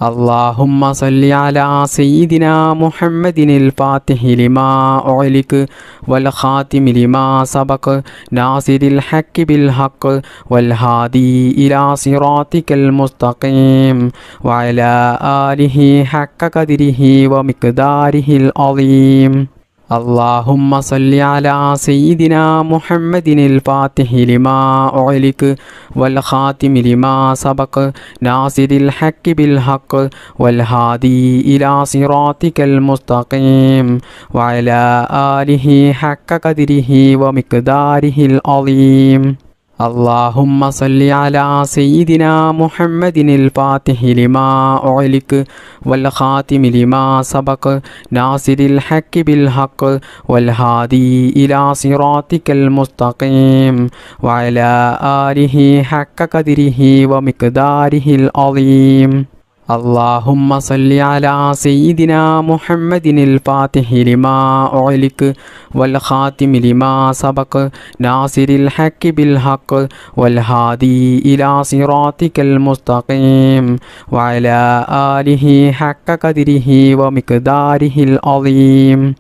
اللهم صل على سيدنا محمد الفاتح لما أغلق والخاتم لما سبق ناصر الحق بالحق والهادي إلى صراطك المستقيم وعلى آله حق قدره ومقداره العظيم. اللهم صل على سيدنا محمد الفاتح لما أغلق والخاتم لما سبق ناصر الحق بالحق والهادي إلى صراطك المستقيم وعلى آله حق قدره ومقداره العظيم. اللهم صل على سيدنا محمد الفاتح لما أغلق والخاتم لما سبق ناصر الحق بالحق والهادي إلى صراطك المستقيم وعلى آله حق قدره ومقداره العظيم. اللهم صل على سيدنا محمد الفاتح لما أغلق والخاتم لما سبق ناصر الحق بالحق والهادي إلى صراطك المستقيم وعلى آله حق قدره ومقداره العظيم.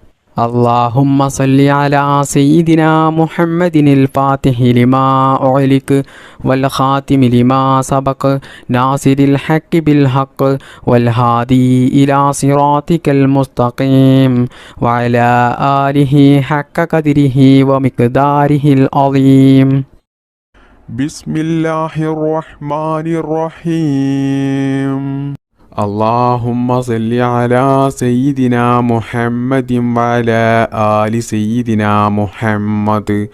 اللهم صل على سيدنا محمد الفاتح لما أغلق والخاتم لما سبق ناصر الحق بالحق والهادي إلى صراطك المستقيم وعلى آله حق قدره ومقداره العظيم.
بسم الله الرحمن الرحيم. اللهم صل على سيدنا محمد وعلى آل سيدنا محمد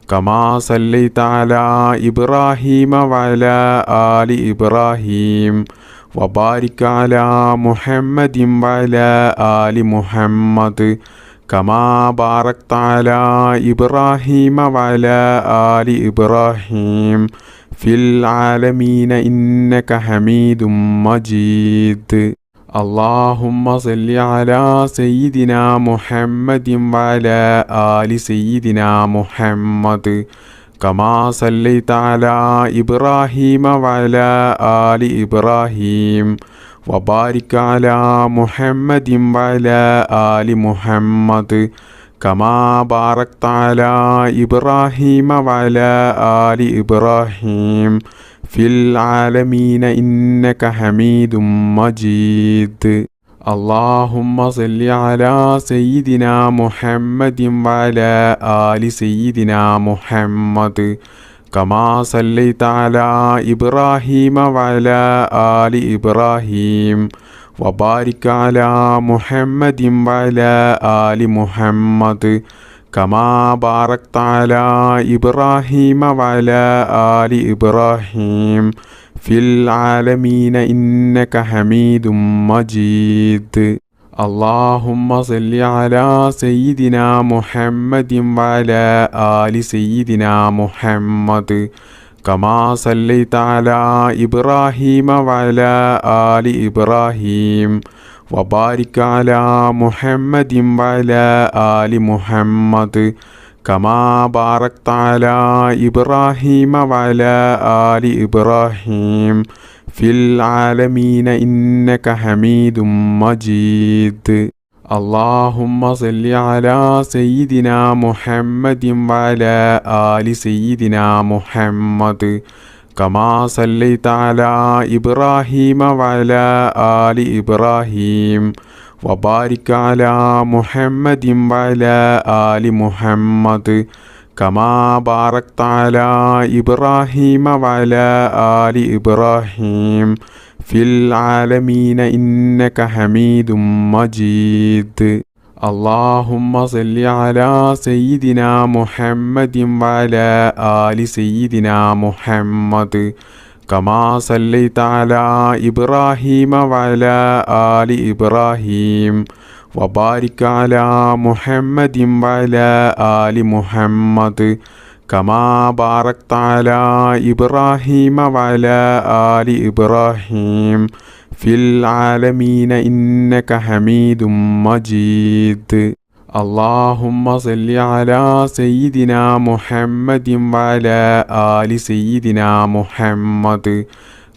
كما صليت على إبراهيم وعلى آل إبراهيم وبارك على محمد وعلى آل محمد كما باركت على إبراهيم وعلى آل إبراهيم في العالمين إنك حميد مجيد اللهم صل على سيدنا محمد وعلى آل سيدنا محمد كما صليت على إبراهيم وعلى آل إبراهيم وبارك على محمد وعلى آل محمد كما باركت على إبراهيم وعلى آل إبراهيم في العالمين إنك حميد مجيد اللهم صل على سيدنا محمد وعلى آل سيدنا محمد كما صليت على إبراهيم وعلى آل إبراهيم وبارك على محمد وعلى آل محمد كما باركت على إبراهيم وعلى آل إبراهيم في العالمين إنك حميد مجيد اللهم صل على سيدنا محمد وعلى آل سيدنا محمد كما صليت على إبراهيم وعلى آل إبراهيم وبارك على محمد وعلى آل محمد كما باركت على إبراهيم وعلى آل إبراهيم في العالمين إنك حميد مجيد اللهم صل على سيدنا محمد وعلى آل سيدنا محمد كما صليت على إبراهيم وعلى آل إبراهيم وبارك على محمد وعلى آل محمد كما باركت على إبراهيم وعلى آل إبراهيم في العالمين إنك حميد مجيد اللهم صل على سيدنا محمد وعلى آل سيدنا محمد كما صليت على إبراهيم وعلى آل إبراهيم وبارك على محمد وعلى آل محمد كما باركت على إبراهيم وعلى آل إبراهيم في العالمين إنك حميد مجيد اللهم صل على سيدنا محمد وعلى آل سيدنا محمد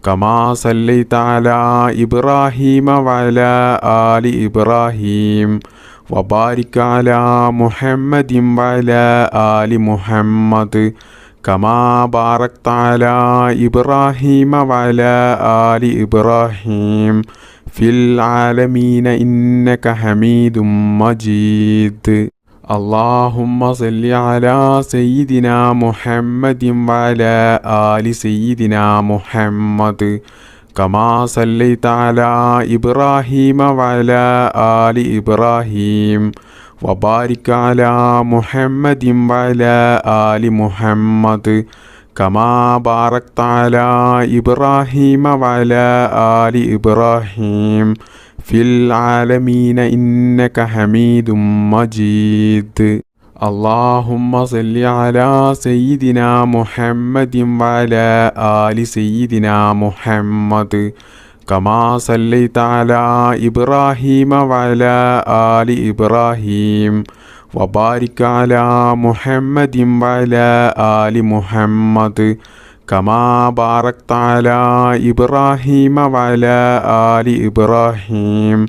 كما صليت على إبراهيم وعلى آل إبراهيم وبارك على محمد وعلى آل محمد كما باركت على إبراهيم وعلى آل إبراهيم في العالمين إنك حميد مجيد اللهم صل على سيدنا محمد وعلى آل سيدنا محمد كما صليت على إبراهيم وعلى آل إبراهيم وبارك على محمد وعلى آل محمد كما باركت على إبراهيم وعلى آل إبراهيم في العالمين إنك حميد مجيد اللهم صل على سيدنا محمد وعلى آل سيدنا محمد كما صليت على إبراهيم وعلى آل إبراهيم وبارك على محمد وعلى آل محمد كما باركت على إبراهيم وعلى آل إبراهيم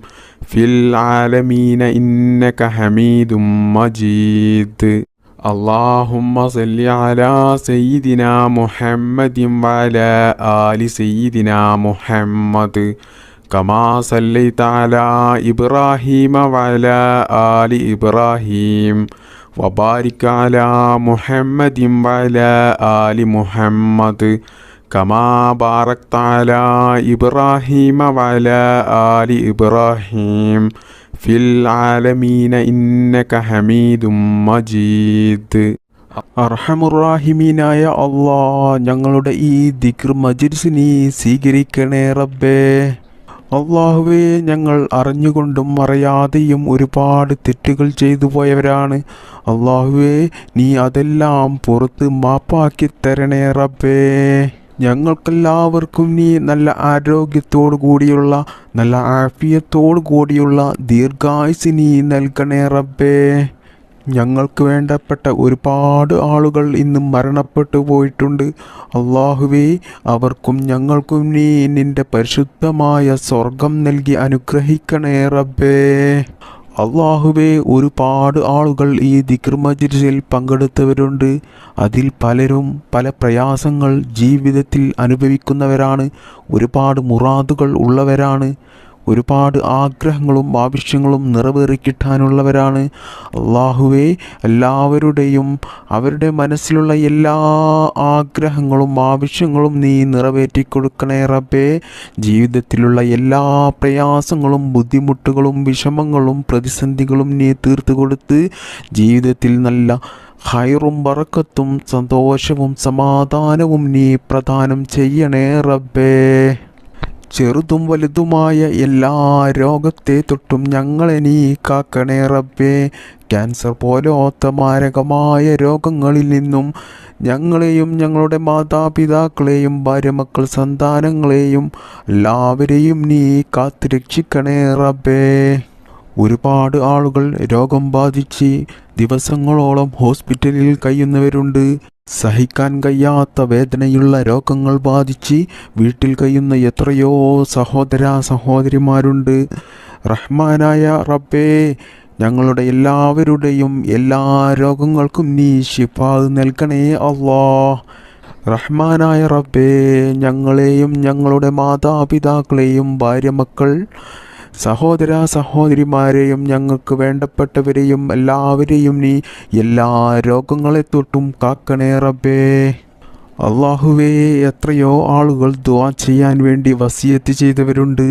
في العالمين إنك حميد مجيد اللهم صل على سيدنا محمد وعلى آل سيدنا محمد كما صليت على إبراهيم وعلى آل إبراهيم وبارك على محمد وعلى آل محمد كما باركت على إبراهيم وعلى آل إبراهيم في العالمين إنك حميد مجيد
അർഹമുറാഹിമീനായ അല്ലാ, ഞങ്ങളുടെ ഈ ദിക്ർ മജ്‌ലിസ് നീ സ്വീകരിക്കണേ റബ്ബേ. അല്ലാഹുവേ, ഞങ്ങൾ അറിഞ്ഞുകൊണ്ടും അറിയാതെയും ഒരുപാട് തെറ്റുകൾ ചെയ്തു പോയവരാണ്. അല്ലാഹുവേ, നീ അതെല്ലാം പുറത്ത് മാപ്പാക്കി തരണേ റബ്ബേ.
ഞങ്ങൾക്കെല്ലാവർക്കും നീ നല്ല ആരോഗ്യത്തോടു കൂടിയുള്ള നല്ല ആഫിയത്തോടു കൂടിയുള്ള ദീർഘായുസ് നീ നൽകണേ റബ്ബേ. ഞങ്ങൾക്ക് വേണ്ടപ്പെട്ട ഒരുപാട് ആളുകൾ ഇന്ന് മരണപ്പെട്ടു പോയിട്ടുണ്ട്. അല്ലാഹുവേ, അവർക്കും ഞങ്ങൾക്കും നീ നിൻ്റെ പരിശുദ്ധമായ സ്വർഗം നൽകി അനുഗ്രഹിക്കണേ റബ്ബേ. അല്ലാഹുവേ, ഒരുപാട് ആളുകൾ ഈ ദിക്ർ മജ്‌ലിസിൽ പങ്കെടുത്തവരുണ്ട്. അതിൽ പലരും പല പ്രയാസങ്ങൾ ജീവിതത്തിൽ അനുഭവിക്കുന്നവരാണ്. ഒരുപാട് മുറാദുകൾ ഉള്ളവരാണ്. ഒരുപാട് ആഗ്രഹങ്ങളും ആവശ്യങ്ങളും നിറവേറിക്കിട്ടാനുള്ളവരാണ്. അല്ലാഹുവേ, എല്ലാവരുടെയും അവരുടെ മനസ്സിലുള്ള എല്ലാ ആഗ്രഹങ്ങളും ആവശ്യങ്ങളും നീ നിറവേറ്റിക്കൊടുക്കണേ റബ്ബേ. ജീവിതത്തിലുള്ള എല്ലാ പ്രയാസങ്ങളും ബുദ്ധിമുട്ടുകളും വിഷമങ്ങളും പ്രതിസന്ധികളും നീ തീർത്തു കൊടുത്ത് ജീവിതത്തിൽ നല്ല ഖൈറും ബറക്കത്തും സന്തോഷവും സമാധാനവും നീ പ്രദാനം ചെയ്യണേ റബ്ബേ. ചെറുതും വലുതുമായ എല്ലാ രോഗത്തെ തൊട്ടും ഞങ്ങളെ നീ കാക്കണേ റബ്ബേ. ക്യാൻസർ പോലത്തെ മാരകമായ രോഗങ്ങളിൽ നിന്നും ഞങ്ങളെയും ഞങ്ങളുടെ മാതാപിതാക്കളെയും ഭാര്യമക്കൾ സന്താനങ്ങളെയും എല്ലാവരെയും നീ കാത്തു രക്ഷിക്കണേ റബ്ബേ. ഒരുപാട് ആളുകൾ രോഗം ബാധിച്ച് ദിവസങ്ങളോളം ഹോസ്പിറ്റലിൽ കഴിയുന്നവരുണ്ട്. സഹിക്കാൻ കഴിയാത്ത വേദനയുള്ള രോഗങ്ങൾ ബാധിച്ച് വീട്ടിൽ കഴിയുന്ന എത്രയോ സഹോദര സഹോദരിമാരുണ്ട്. റഹ്മാനായ റബ്ബേ, ഞങ്ങളുടെ എല്ലാവരുടെയും എല്ലാ രോഗങ്ങൾക്കും നീ ശിഫാ നൽകണേ അല്ലാഹ്. റഹ്മാനായ റബ്ബേ, ഞങ്ങളെയും ഞങ്ങളുടെ മാതാപിതാക്കളെയും ഭാര്യമക്കൾ സഹോദര സഹോദരിമാരെയും ഞങ്ങൾക്ക് വേണ്ടപ്പെട്ടവരെയും എല്ലാവരെയും നീ എല്ലാ രോഗങ്ങളെ തൊട്ടും കാക്കണേ റബ്ബേ. അല്ലാഹുവേ, എത്രയോ ആളുകൾ ദുആ ചെയ്യാൻ വേണ്ടി വസിയത്ത് ചെയ്തവരുണ്ട്.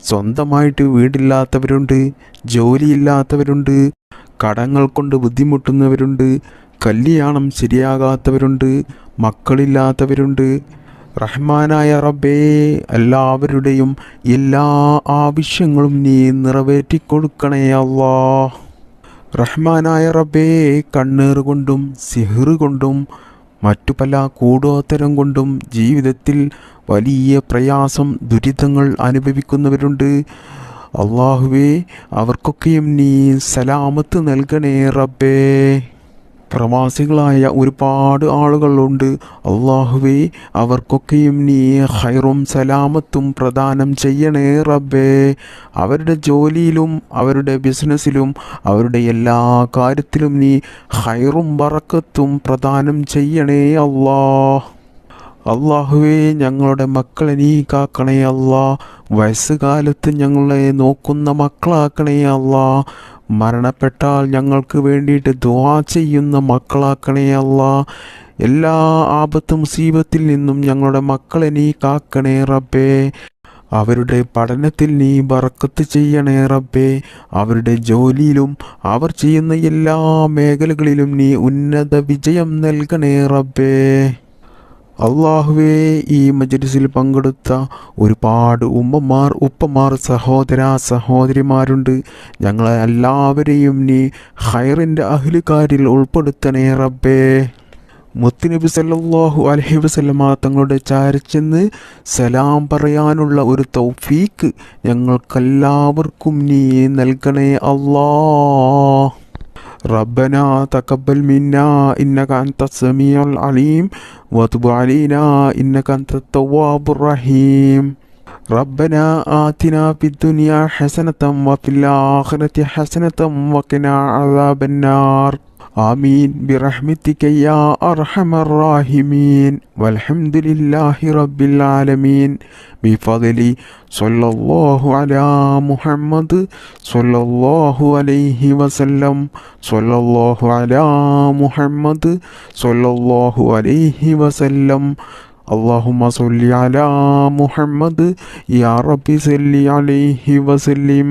സ്വന്തമായിട്ട് വീടില്ലാത്തവരുണ്ട്, ജോലിയില്ലാത്തവരുണ്ട്, കടങ്ങൾ കൊണ്ട് ബുദ്ധിമുട്ടുന്നവരുണ്ട്, കല്യാണം ശരിയാകാത്തവരുണ്ട്, മക്കളില്ലാത്തവരുണ്ട്. റഹ്മാനായ റബ്ബേ, എല്ലാവരുടെയും എല്ലാ ആവശ്യങ്ങളും നീ നിറവേറ്റിക്കൊടുക്കണേ അല്ലാഹ്. റഹ്മാനായ റബ്ബേ, കണ്ണീർ കൊണ്ടും സിഹ്റ് കൊണ്ടും മറ്റു പല കൂടോത്തരം കൊണ്ടും ജീവിതത്തിൽ വലിയ പ്രയാസം ദുരിതങ്ങൾ അനുഭവിക്കുന്നവരുണ്ട്. അല്ലാഹുവേ, അവർക്കൊക്കെയും നീ സലാമത്ത് നൽകണേ റബ്ബേ. പ്രവാസികളായ ഒരുപാട് ആളുകളുണ്ട്. അല്ലാഹുവേ, അവർക്കൊക്കെയും നീ ഖൈറും സലാമത്തും പ്രദാനം ചെയ്യണേ റബ്ബേ. അവരുടെ ജോലിയിലും അവരുടെ ബിസിനസ്സിലും അവരുടെ എല്ലാ കാര്യത്തിലും നീ ഖൈറും ബറക്കത്തും പ്രദാനം ചെയ്യണേ അല്ലാഹ്. അല്ലാഹുവേ, ഞങ്ങളുടെ മക്കളെ നീ കാക്കണേ അല്ലാഹ്. വയസ്സുകാലത്ത് ഞങ്ങളെ നോക്കുന്ന മക്കളാക്കണേ അല്ലാഹ്. മരണപ്പെട്ടാൽ ഞങ്ങൾക്ക് വേണ്ടിയിട്ട് ദുആ ചെയ്യുന്ന മക്കളാക്കണേ അല്ലാഹ്. എല്ലാ ആപത്ത് മുസീബത്തിൽ നിന്നും ഞങ്ങളുടെ മക്കളെ നീ കാക്കണേ റബ്ബേ. അവരുടെ പഠനത്തിൽ നീ ബറക്കത്ത് ചെയ്യണേ റബ്ബേ. അവരുടെ ജോലിയിലും അവർ ചെയ്യുന്ന എല്ലാ മേഖലകളിലും നീ ഉന്നത വിജയം നൽകണേ റബ്ബേ. അല്ലാഹുവേ, ഈ മജ്‌ലിസിൽ പങ്കെടുത്ത ഒരുപാട് ഉമ്മമാർ ഉപ്പമാർ സഹോദര സഹോദരിമാരുണ്ട്. ഞങ്ങളെ എല്ലാവരെയും നീ ഖൈറിൻ്റെ അഹ്ലുകാരിൽ ഉൾപ്പെടുത്തണേ റബ്ബേ. മുത്തുനബി സല്ലല്ലാഹു അലൈഹി വസല്ലമ തങ്ങളുടെ ചാരച്ചെന്ന് സലാം പറയാനുള്ള ഒരു തൗഫീക്ക് ഞങ്ങൾക്കെല്ലാവർക്കും നീ നൽകണേ അല്ലാഹ്. ربنا تقبل منا إنك أنت السميع العليم وتب علينا إنك أنت التواب الرحيم. ربنا آتنا في الدنيا حسنة وفي الآخرة حسنة وقنا عذاب النار. آمين برحمتك يا أرحم الراحمين. والحمد لله رب العالمين. بفضل صلى الله على محمد صلى الله عليه وسلم. صلى الله على محمد صلى الله عليه وسلم. اللهم صل على محمد يا رب صل عليه وسلم.